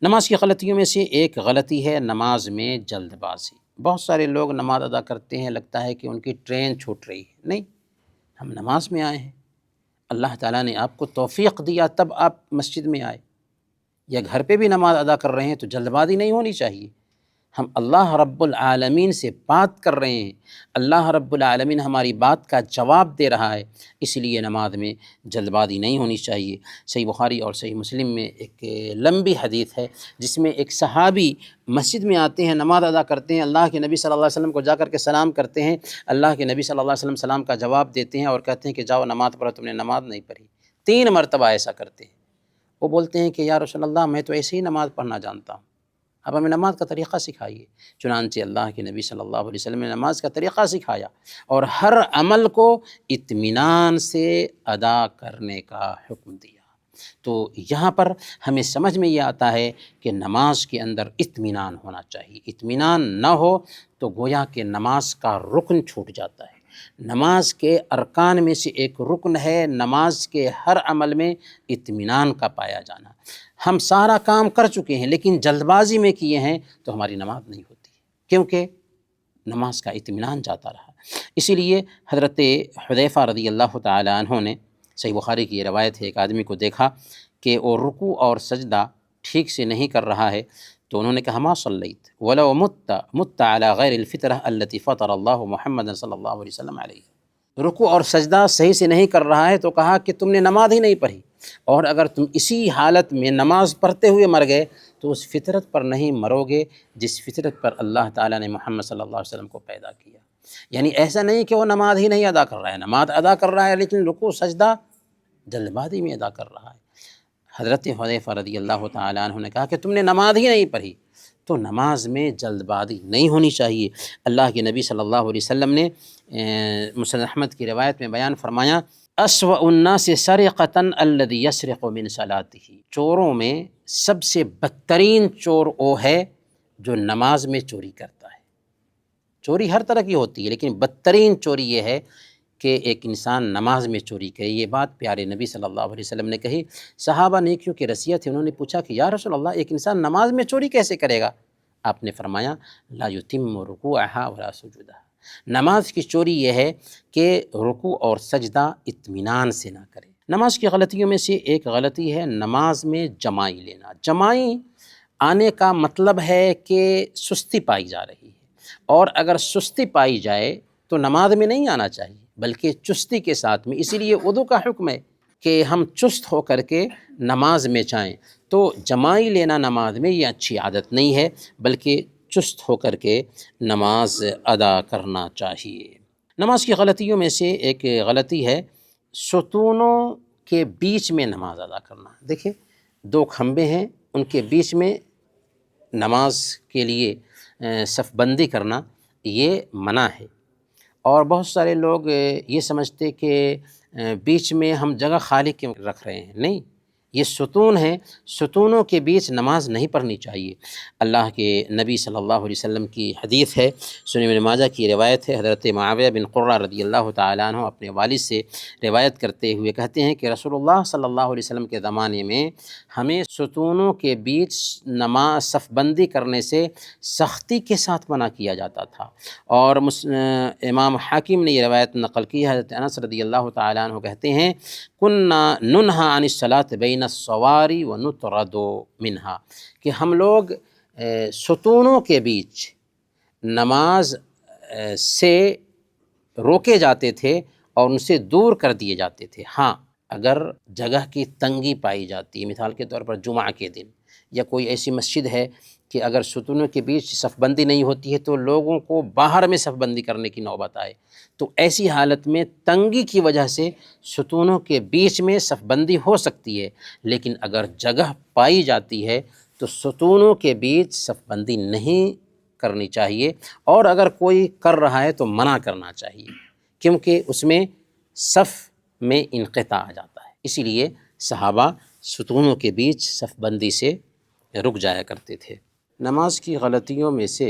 نماز کی غلطیوں میں سے ایک غلطی ہے نماز میں جلد بازی۔ بہت سارے لوگ نماز ادا کرتے ہیں، لگتا ہے کہ ان کی ٹرین چھوٹ رہی ہے، نہیں، ہم نماز میں آئے ہیں، اللہ تعالیٰ نے آپ کو توفیق دیا تب آپ مسجد میں آئے، یا گھر پہ بھی نماز ادا کر رہے ہیں تو جلد بازی نہیں ہونی چاہیے۔ ہم اللہ رب العالمین سے بات کر رہے ہیں، اللہ رب العالمین ہماری بات کا جواب دے رہا ہے، اس لیے نماز میں جلد بازی نہیں ہونی چاہیے۔ صحیح بخاری اور صحیح مسلم میں ایک لمبی حدیث ہے جس میں ایک صحابی مسجد میں آتے ہیں، نماز ادا کرتے ہیں، اللہ کے نبی صلی اللہ علیہ وسلم کو جا کر کے سلام کرتے ہیں، اللہ کے نبی صلی اللہ علیہ وسلم سلام کا جواب دیتے ہیں اور کہتے ہیں کہ جاؤ نماز پڑھو، تم نے نماز نہیں پڑھی۔ 3 مرتبہ ایسا کرتے ہیں۔ وہ بولتے ہیں کہ یا رسول اللہ میں تو ایسے ہی نماز پڑھنا جانتا ہوں، اب ہمیں نماز کا طریقہ سکھائیے۔ چنانچہ اللہ کے نبی صلی اللہ علیہ وسلم نے نماز کا طریقہ سکھایا اور ہر عمل کو اطمینان سے ادا کرنے کا حکم دیا۔ تو یہاں پر ہمیں سمجھ میں یہ آتا ہے کہ نماز کے اندر اطمینان ہونا چاہیے، اطمینان نہ ہو تو گویا کہ نماز کا رکن چھوٹ جاتا ہے۔ نماز کے ارکان میں سے ایک رکن ہے نماز کے ہر عمل میں اطمینان کا پایا جانا۔ ہم سارا کام کر چکے ہیں لیکن جلد بازی میں کیے ہیں تو ہماری نماز نہیں ہوتی، کیونکہ نماز کا اطمینان جاتا رہا۔ اسی لیے حضرت حذیفہ رضی اللہ تعالی عنہ نے، صحیح بخاری کی یہ روایت ہے، ایک آدمی کو دیکھا کہ وہ رکوع اور سجدہ ٹھیک سے نہیں کر رہا ہے، تو انہوں نے کہا ما صلیت ولو مت علی غیر الفطرہ التی فطر اللہ محمد صلی اللہ علیہ وسلم علیہ، رکوع اور سجدہ صحیح سے نہیں کر رہا ہے تو کہا کہ تم نے نماز ہی نہیں پڑھی، اور اگر تم اسی حالت میں نماز پڑھتے ہوئے مر گئے تو اس فطرت پر نہیں مرو گے جس فطرت پر اللہ تعالیٰ نے محمد صلی اللہ علیہ وسلم کو پیدا کیا۔ یعنی ایسا نہیں کہ وہ نماز ہی نہیں ادا کر رہا ہے، نماز ادا کر رہا ہے لیکن رکوع سجدہ جلد بازی میں ادا کر رہا ہے۔ حضرت حذیفہ رضی اللہ تعالیٰ عنہ نے کہا کہ تم نے نماز ہی نہیں پڑھی، تو نماز میں جلد بازی نہیں ہونی چاہیے۔ اللہ کے نبی صلی اللہ علیہ وسلم نے مسند احمد کی روایت میں بیان فرمایا اسوأ الناس سرقۃ الذی یسرق من صلاتہ، چوروں میں سب سے بدترین چور وہ ہے جو نماز میں چوری کرتا ہے۔ چوری ہر طرح کی ہوتی ہے لیکن بدترین چوری یہ ہے کہ ایک انسان نماز میں چوری کرے۔ یہ بات پیارے نبی صلی اللہ علیہ وسلم نے کہی، صحابہ نیکیوں کے رسیہ تھے، انہوں نے پوچھا کہ یا رسول اللہ ایک انسان نماز میں چوری کیسے کرے گا؟ آپ نے فرمایا لا یتم رکوعہا ولا سجودہا، نماز کی چوری یہ ہے کہ رکوع اور سجدہ اطمینان سے نہ کرے۔ نماز کی غلطیوں میں سے ایک غلطی ہے نماز میں جمائی لینا۔ جمائی آنے کا مطلب ہے کہ سستی پائی جا رہی ہے، اور اگر سستی پائی جائے تو نماز میں نہیں آنا چاہیے بلکہ چستی کے ساتھ میں، اسی لیے وضو کا حکم ہے کہ ہم چست ہو کر کے نماز میں جائیں۔ تو جمائی لینا نماز میں یہ اچھی عادت نہیں ہے، بلکہ چست ہو کر کے نماز ادا کرنا چاہیے۔ نماز کی غلطیوں میں سے ایک غلطی ہے ستونوں کے بیچ میں نماز ادا کرنا۔ دیکھیں، دو کھمبے ہیں، ان کے بیچ میں نماز کے لیے صف بندی کرنا یہ منع ہے، اور بہت سارے لوگ یہ سمجھتے کہ بیچ میں ہم جگہ خالی کیوں رکھ رہے ہیں، نہیں، یہ ستون ہیں، ستونوں کے بیچ نماز نہیں پڑھنی چاہیے۔ اللہ کے نبی صلی اللہ علیہ وسلم کی حدیث ہے، سنن ابن ماجہ کی روایت ہے، حضرت معاویہ بن قرہ رضی اللہ تعالیٰ عنہ اپنے والد سے روایت کرتے ہوئے کہتے ہیں کہ رسول اللہ صلی اللہ علیہ وسلم کے زمانے میں ہمیں ستونوں کے بیچ نماز صف بندی کرنے سے سختی کے ساتھ منع کیا جاتا تھا۔ اور امام حاکم نے یہ روایت نقل کی ہے، حضرت انس رضی اللہ تعالیٰ عنہ کہتے ہیں کننا ننہا عن الصلاۃ بین الصواری ونطرد منہا، کہ ہم لوگ ستونوں کے بیچ نماز سے روکے جاتے تھے اور ان سے دور کر دیے جاتے تھے۔ ہاں، اگر جگہ کی تنگی پائی جاتی ہے، مثال کے طور پر جمعہ کے دن یا کوئی ایسی مسجد ہے کہ اگر ستونوں کے بیچ صف بندی نہیں ہوتی ہے تو لوگوں کو باہر میں صف بندی کرنے کی نوبت آئے، تو ایسی حالت میں تنگی کی وجہ سے ستونوں کے بیچ میں صف بندی ہو سکتی ہے، لیکن اگر جگہ پائی جاتی ہے تو ستونوں کے بیچ صف بندی نہیں کرنی چاہیے، اور اگر کوئی کر رہا ہے تو منع کرنا چاہیے، کیونکہ اس میں صف میں انقطاع آ جاتا ہے۔ اسی لیے صحابہ ستونوں کے بیچ صف بندی سے رک جایا کرتے تھے۔ نماز کی غلطیوں میں سے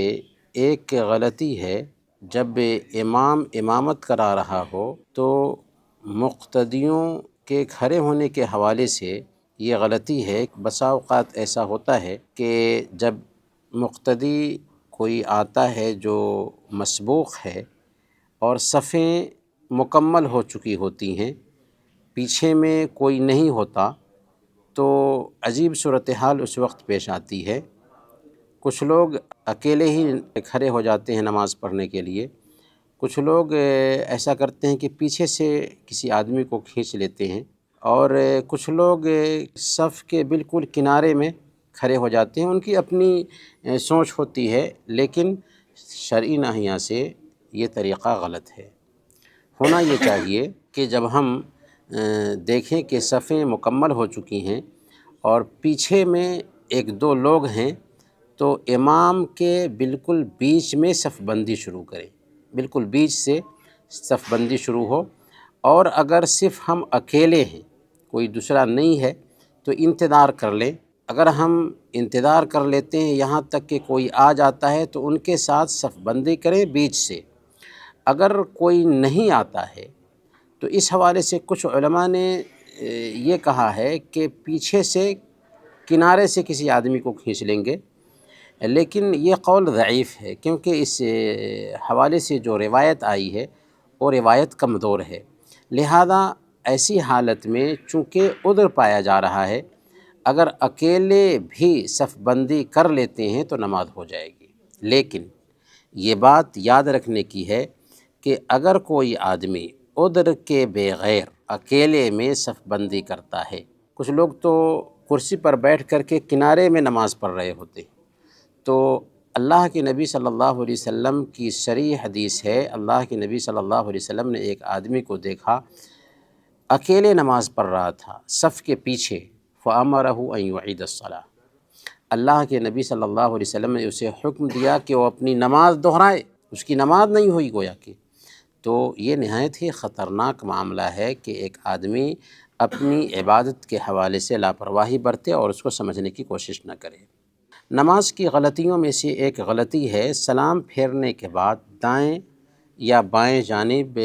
ایک غلطی ہے جب امام امامت کرا رہا ہو تو مقتدیوں کے کھڑے ہونے کے حوالے سے یہ غلطی ہے۔ بسا اوقات ایسا ہوتا ہے کہ جب مقتدی کوئی آتا ہے جو مسبوق ہے اور صفیں مکمل ہو چکی ہوتی ہیں، پیچھے میں کوئی نہیں ہوتا، تو عجیب صورتحال اس وقت پیش آتی ہے۔ کچھ لوگ اکیلے ہی کھڑے ہو جاتے ہیں نماز پڑھنے کے لیے، کچھ لوگ ایسا کرتے ہیں کہ پیچھے سے کسی آدمی کو کھینچ لیتے ہیں، اور کچھ لوگ صف کے بالکل کنارے میں کھڑے ہو جاتے ہیں۔ ان کی اپنی سوچ ہوتی ہے، لیکن شرعی ناحیہ سے یہ طریقہ غلط ہے۔ ہونا یہ چاہیے کہ جب ہم دیکھیں کہ صفیں مکمل ہو چکی ہیں اور پیچھے میں ایک دو لوگ ہیں، تو امام کے بالکل بیچ میں صف بندی شروع کریں، بالکل بیچ سے صف بندی شروع ہو، اور اگر صرف ہم اکیلے ہیں، کوئی دوسرا نہیں ہے، تو انتظار کر لیں۔ اگر ہم انتظار کر لیتے ہیں یہاں تک کہ کوئی آ جاتا ہے تو ان کے ساتھ صف بندی کریں بیچ سے۔ اگر کوئی نہیں آتا ہے تو اس حوالے سے کچھ علماء نے یہ کہا ہے کہ پیچھے سے کنارے سے کسی آدمی کو کھینچ لیں گے، لیکن یہ قول ضعیف ہے، کیونکہ اس حوالے سے جو روایت آئی ہے وہ روایت کمزور ہے۔ لہذا ایسی حالت میں چونکہ عذر پایا جا رہا ہے، اگر اکیلے بھی صف بندی کر لیتے ہیں تو نماز ہو جائے گی۔ لیکن یہ بات یاد رکھنے کی ہے کہ اگر کوئی آدمی عذر کے بغیر اکیلے میں صف بندی کرتا ہے، کچھ لوگ تو کرسی پر بیٹھ کر کے کنارے میں نماز پڑھ رہے ہوتے ہیں، تو اللہ کے نبی صلی اللہ علیہ وسلم کی صریح حدیث ہے، اللہ کے نبی صلی اللہ علیہ وسلم نے ایک آدمی کو دیکھا اکیلے نماز پڑھ رہا تھا صف کے پیچھے، فَأَمَرَهُ أَن يُعِيدَ الصَّلَاةَ، اللہ کے نبی صلی اللہ علیہ وسلم نے اسے حکم دیا کہ وہ اپنی نماز دہرائے، اس کی نماز نہیں ہوئی گویا کہ۔ تو یہ نہایت ہی خطرناک معاملہ ہے کہ ایک آدمی اپنی عبادت کے حوالے سے لاپرواہی برتے اور اس کو سمجھنے کی کوشش نہ کرے۔ نماز کی غلطیوں میں سے ایک غلطی ہے سلام پھیرنے کے بعد دائیں یا بائیں جانب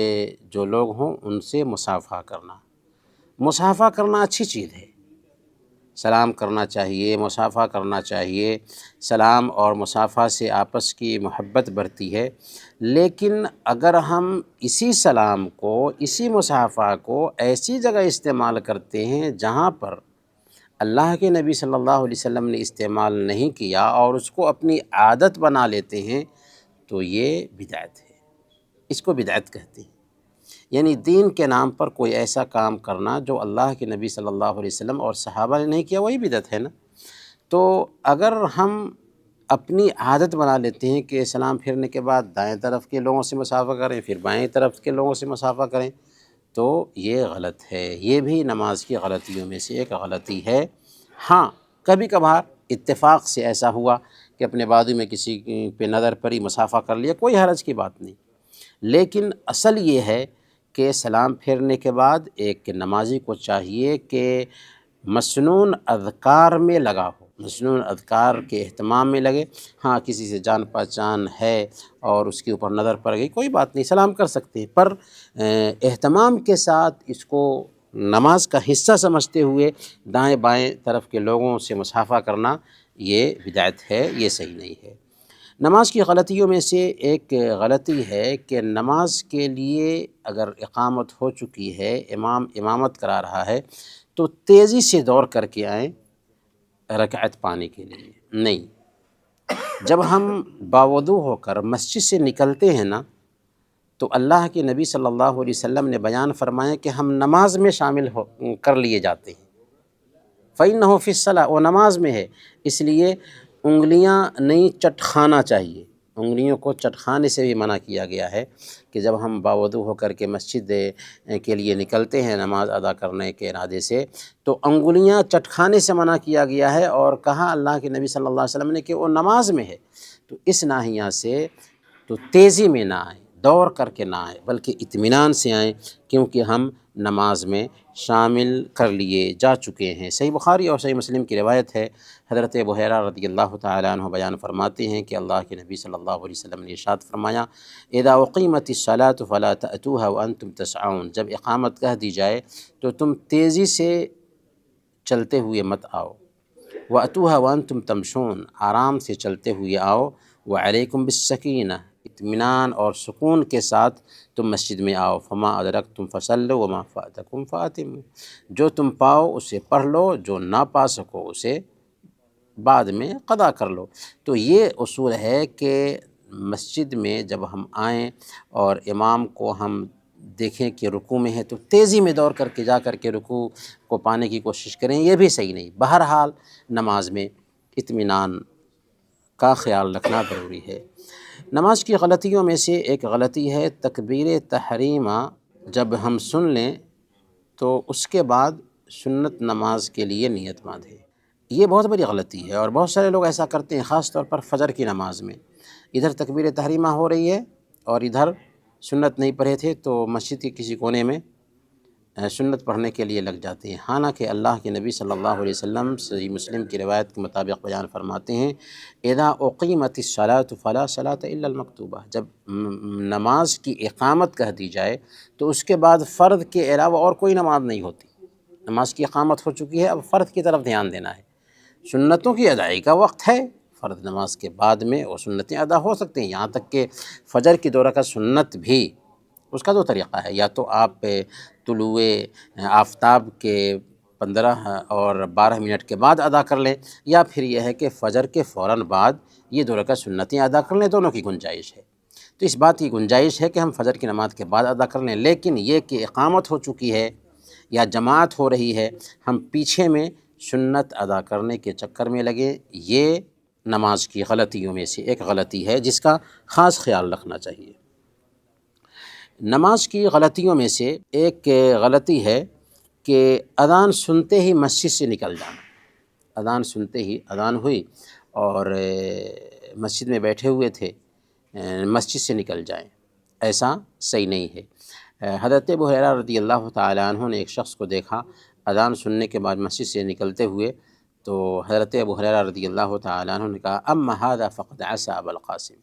جو لوگ ہوں ان سے مصافحہ کرنا۔ مصافحہ کرنا اچھی چیز ہے، سلام کرنا چاہیے، مصافحہ کرنا چاہیے، سلام اور مصافحہ سے آپس کی محبت بڑھتی ہے، لیکن اگر ہم اسی سلام کو، اسی مصافحہ کو ایسی جگہ استعمال کرتے ہیں جہاں پر اللہ کے نبی صلی اللہ علیہ وسلم نے استعمال نہیں کیا اور اس کو اپنی عادت بنا لیتے ہیں، تو یہ بدعت ہے، اس کو بدعت کہتے ہیں۔ یعنی دین کے نام پر کوئی ایسا کام کرنا جو اللہ کے نبی صلی اللہ علیہ وسلم اور صحابہ نے نہیں کیا، وہی بدعت ہے نا۔ تو اگر ہم اپنی عادت بنا لیتے ہیں کہ سلام پھیرنے کے بعد دائیں طرف کے لوگوں سے مصافحہ کریں، پھر بائیں طرف کے لوگوں سے مصافحہ کریں، تو یہ غلط ہے، یہ بھی نماز کی غلطیوں میں سے ایک غلطی ہے۔ ہاں کبھی کبھار اتفاق سے ایسا ہوا کہ اپنے بازو میں کسی پہ نظر پڑی، مصافحہ کر لیا، کوئی حرج کی بات نہیں، لیکن اصل یہ ہے کہ سلام پھیرنے کے بعد ایک نمازی کو چاہیے کہ مسنون اذکار میں لگا ہو، مسنون اذکار کے اہتمام میں لگے۔ ہاں کسی سے جان پہچان ہے اور اس کے اوپر نظر پڑ گئی، کوئی بات نہیں، سلام کر سکتے ہیں، پر اہتمام کے ساتھ اس کو نماز کا حصہ سمجھتے ہوئے دائیں بائیں طرف کے لوگوں سے مصافحہ کرنا یہ بدعت ہے، یہ صحیح نہیں ہے۔ نماز کی غلطیوں میں سے ایک غلطی ہے کہ نماز کے لیے اگر اقامت ہو چکی ہے، امام امامت کرا رہا ہے، تو تیزی سے دوڑ کر کے آئیں رکعت پانے کے لیے نہیں۔ جب ہم باوضو ہو کر مسجد سے نکلتے ہیں نا، تو اللہ کے نبی صلی اللہ علیہ وسلم نے بیان فرمایا کہ ہم نماز میں شامل کر لیے جاتے ہیں۔ فَإِنَّهُ فِي الصَّلَاةِ، وہ نماز میں ہے، اس لیے انگلیاں نہیں چٹخانا چاہیے، انگلیوں کو چٹخانے سے بھی منع کیا گیا ہے کہ جب ہم باوضو ہو کر کے مسجد کے لیے نکلتے ہیں نماز ادا کرنے کے ارادے سے، تو انگلیاں چٹخانے سے منع کیا گیا ہے، اور کہا اللہ کے نبی صلی اللہ علیہ وسلم نے کہ وہ نماز میں ہے، تو اس ناحیہ سے تو تیزی میں نہ آئیں، دوڑ کر کے نہ آئیں، بلکہ اطمینان سے آئیں، کیونکہ ہم نماز میں شامل کر لیے جا چکے ہیں۔ صحیح بخاری اور صحیح مسلم کی روایت ہے، حضرت ابو ہریرہ رضی اللہ تعالیٰ عنہ بیان فرماتے ہیں کہ اللہ کے نبی صلی اللہ علیہ وسلم نے ارشاد فرمایا، اذا اقیمت الصلاۃ فلا تأتوها وانتم تسعون، جب اقامت کہہ دی جائے تو تم تیزی سے چلتے ہوئے مت آؤ، واتوها وانتم تمشون، آرام سے چلتے ہوئے آؤ، وعلیکم بالسکینہ، اطمینان اور سکون کے ساتھ تم مسجد میں آؤ، فما ادرکتم فصلوا وما فاتکم فاتموا، جو تم پاؤ اسے پڑھ لو، جو نہ پا سکو اسے بعد میں قضا کر لو۔ تو یہ اصول ہے کہ مسجد میں جب ہم آئیں اور امام کو ہم دیکھیں کہ رکوع میں ہے تو تیزی میں دوڑ کر کے جا کر کے رکوع کو پانے کی کوشش کریں، یہ بھی صحیح نہیں۔ بہرحال نماز میں اطمینان کا خیال رکھنا ضروری ہے۔ نماز کی غلطیوں میں سے ایک غلطی ہے تکبیر تحریمہ، جب ہم سن لیں تو اس کے بعد سنت نماز کے لیے نیت باندھیں، یہ بہت بڑی غلطی ہے، اور بہت سارے لوگ ایسا کرتے ہیں، خاص طور پر فجر کی نماز میں، ادھر تکبیر تحریمہ ہو رہی ہے اور ادھر سنت نہیں پڑھے تھے تو مسجد کے کسی کونے میں سنت پڑھنے کے لیے لگ جاتے ہیں، حالانکہ اللہ کے نبی صلی اللہ علیہ وسلم صحیح مسلم کی روایت کے مطابق بیان فرماتے ہیں، اذا اقیمت الصلاۃ فلا صلاۃ الا المکتوبہ، جب نماز کی اقامت کہہ دی جائے تو اس کے بعد فرض کے علاوہ اور کوئی نماز نہیں ہوتی، نماز کی اقامت ہو چکی ہے، اب فرض کی طرف دھیان دینا ہے، سنتوں کی ادائیگی کا وقت ہے، فرض نماز کے بعد میں وہ سنتیں ادا ہو سکتے ہیں، یہاں تک کہ فجر کی 2 رکعت سنت بھی، اس کا 2 طریقہ ہے، یا تو آپ طلوع آفتاب کے 15 اور 12 منٹ کے بعد ادا کر لیں، یا پھر یہ ہے کہ فجر کے فوراً بعد یہ 2 رکعت سنتیں ادا کر لیں، دونوں کی گنجائش ہے۔ تو اس بات کی گنجائش ہے کہ ہم فجر کی نماز کے بعد ادا کر لیں، لیکن یہ کہ اقامت ہو چکی ہے یا جماعت ہو رہی ہے، ہم پیچھے میں سنت ادا کرنے کے چکر میں لگے، یہ نماز کی غلطیوں میں سے ایک غلطی ہے جس کا خاص خیال رکھنا چاہیے۔ نماز کی غلطیوں میں سے ایک غلطی ہے کہ اذان سنتے ہی مسجد سے نکل جانا، اذان سنتے ہی اذان ہوئی اور مسجد میں بیٹھے ہوئے تھے، مسجد سے نکل جائیں، ایسا صحیح نہیں ہے۔ حضرت ابو ہریرہ رضی اللہ تعالیٰ عنہ نے ایک شخص کو دیکھا اذان سننے کے بعد مسجد سے نکلتے ہوئے، تو حضرت ابو ہریرہ رضی اللہ تعالیٰ عنہ نے کہا، اما ھذا فقد عصى ابا القاسم،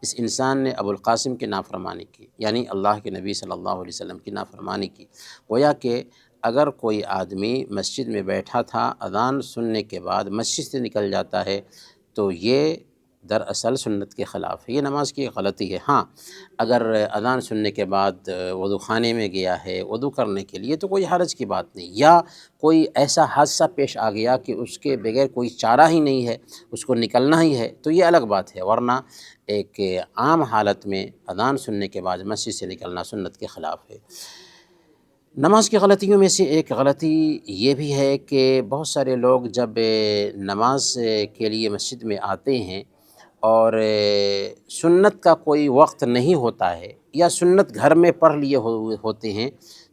اس انسان نے ابو القاسم کی نافرمانی کی، یعنی اللہ کے نبی صلی اللہ علیہ وسلم کی نافرمانی کی۔ گویا کہ اگر کوئی آدمی مسجد میں بیٹھا تھا، اذان سننے کے بعد مسجد سے نکل جاتا ہے تو یہ دراصل سنت کے خلاف ہے، یہ نماز کی غلطی ہے۔ ہاں اگر اذان سننے کے بعد وضو خانے میں گیا ہے وضو کرنے کے لیے تو کوئی حرج کی بات نہیں، یا کوئی ایسا حادثہ پیش آ گیا کہ اس کے بغیر کوئی چارہ ہی نہیں ہے، اس کو نکلنا ہی ہے، تو یہ الگ بات ہے، ورنہ ایک عام حالت میں اذان سننے کے بعد مسجد سے نکلنا سنت کے خلاف ہے۔ نماز کی غلطیوں میں سے ایک غلطی یہ بھی ہے کہ بہت سارے لوگ جب نماز کے لیے مسجد میں آتے ہیں اور سنت کا کوئی وقت نہیں ہوتا ہے یا سنت گھر میں پڑھ لیے ہوتے ہیں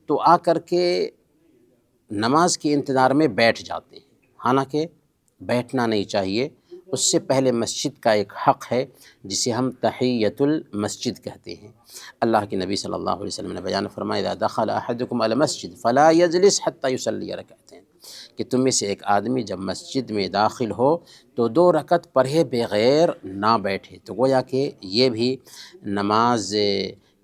تو آ کر کے نماز کے انتظار میں بیٹھ جاتے ہیں، حالانکہ بیٹھنا نہیں چاہیے۔ اس سے پہلے مسجد کا ایک حق ہے جسے ہم تحیۃ المسجد کہتے ہیں۔ اللہ کے نبی صلی اللہ علیہ وسلم نے بیان فرمایا اذا دخل احدکم المسجد فلا یجلس حتی یصلی رکعتین، کہ تم میں سے ایک آدمی جب مسجد میں داخل ہو تو 2 رکعت پڑھے بغیر نہ بیٹھے۔ تو گویا کہ یہ بھی نماز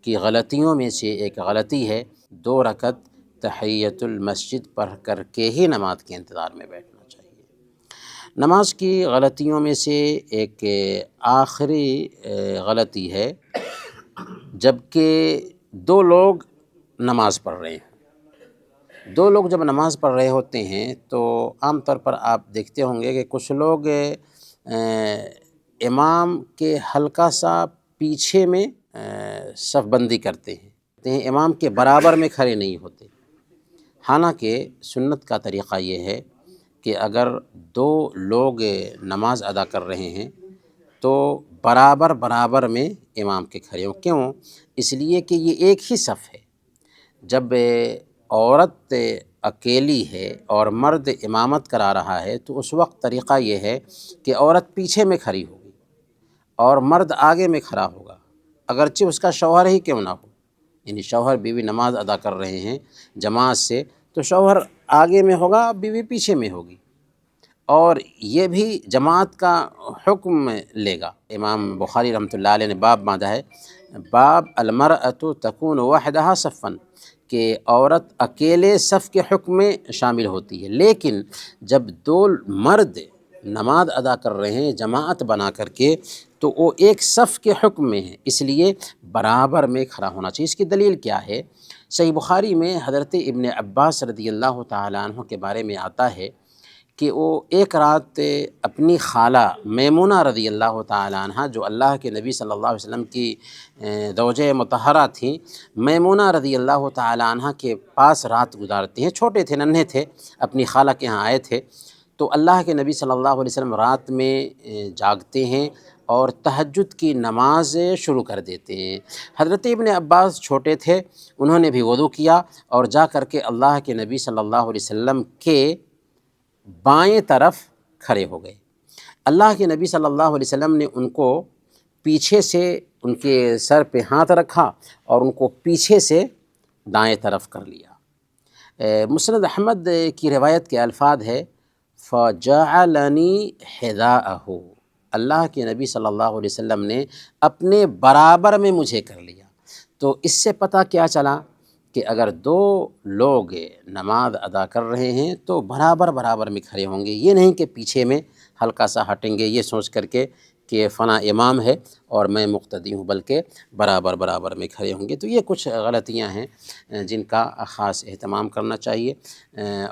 کی غلطیوں میں سے ایک غلطی ہے، 2 رکعت تحیۃ المسجد پڑھ کر کے ہی نماز کے انتظار میں بیٹھنا چاہیے۔ نماز کی غلطیوں میں سے ایک آخری غلطی ہے جب کہ 2 لوگ نماز پڑھ رہے ہیں۔ 2 لوگ جب نماز پڑھ رہے ہوتے ہیں تو عام طور پر آپ دیکھتے ہوں گے کہ کچھ لوگ امام کے ہلکا سا پیچھے میں صف بندی کرتے ہیں، امام کے برابر میں کھڑے نہیں ہوتے۔ حالانکہ سنت کا طریقہ یہ ہے کہ اگر 2 لوگ نماز ادا کر رہے ہیں تو برابر میں امام کے کھڑے ہوں۔ کیوں؟ اس لیے کہ یہ ایک ہی صف ہے۔ جب عورت اکیلی ہے اور مرد امامت کرا رہا ہے تو اس وقت طریقہ یہ ہے کہ عورت پیچھے میں کھڑی ہوگی اور مرد آگے میں کھڑا ہوگا، اگرچہ اس کا شوہر ہی کیوں نہ ہو، یعنی شوہر بیوی نماز ادا کر رہے ہیں جماعت سے تو شوہر آگے میں ہوگا، بیوی پیچھے میں ہوگی، اور یہ بھی جماعت کا حکم لے گا۔ امام بخاری رحمۃ اللہ علیہ نے باب باندھا ہے، باب المرأۃ تکون وحدہا صفا، کہ عورت اکیلے صف کے حکم میں شامل ہوتی ہے، لیکن جب 2 مرد نماز ادا کر رہے ہیں جماعت بنا کر کے تو وہ ایک صف کے حکم میں ہے، اس لیے برابر میں کھڑا ہونا چاہیے۔ اس کی دلیل کیا ہے؟ صحیح بخاری میں حضرت ابن عباس رضی اللہ تعالیٰ عنہ کے بارے میں آتا ہے کہ وہ ایک رات اپنی خالہ میمونہ رضی اللہ تعالیٰ عنہ، جو اللہ کے نبی صلی اللہ علیہ وسلم کی زوجہ مطہرہ تھیں، میمونہ رضی اللہ تعالیٰ عنہ کے پاس رات گزارتے ہیں۔ چھوٹے تھے، ننھے تھے، اپنی خالہ کے ہاں آئے تھے، تو اللہ کے نبی صلی اللہ علیہ وسلم رات میں جاگتے ہیں اور تہجد کی نماز شروع کر دیتے ہیں۔ حضرت ابن عباس چھوٹے تھے، انہوں نے بھی وضو کیا اور جا کر کے اللہ کے نبی صلی اللہ علیہ وسلم کے بائیں طرف کھڑے ہو گئے۔ اللہ کے نبی صلی اللہ علیہ وسلم نے ان کو پیچھے سے ان کے سر پہ ہاتھ رکھا اور ان کو پیچھے سے دائیں طرف کر لیا۔ مسند احمد کی روایت کے الفاظ ہے فَجَعَلَنِي حِذَاءَهُ، اللہ کے نبی صلی اللہ علیہ وسلم نے اپنے برابر میں مجھے کر لیا۔ تو اس سے پتہ کیا چلا کہ اگر 2 لوگ نماز ادا کر رہے ہیں تو برابر میں کھڑے ہوں گے، یہ نہیں کہ پیچھے میں ہلکا سا ہٹیں گے یہ سوچ کر کے کہ فلاں امام ہے اور میں مقتدی ہوں، بلکہ برابر میں کھڑے ہوں گے۔ تو یہ کچھ غلطیاں ہیں جن کا خاص اہتمام کرنا چاہیے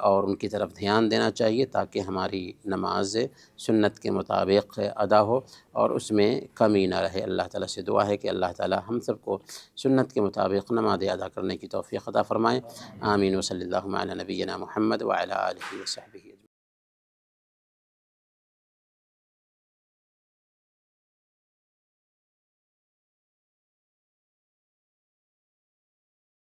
اور ان کی طرف دھیان دینا چاہیے تاکہ ہماری نماز سنت کے مطابق ادا ہو اور اس میں کمی نہ رہے۔ اللہ تعالیٰ سے دعا ہے کہ اللہ تعالیٰ ہم سب کو سنت کے مطابق نماز ادا کرنے کی توفیق عطا فرمائے۔ آمین و صلی اللہ علی نبینا محمد وعلی آلہ وصحبہ۔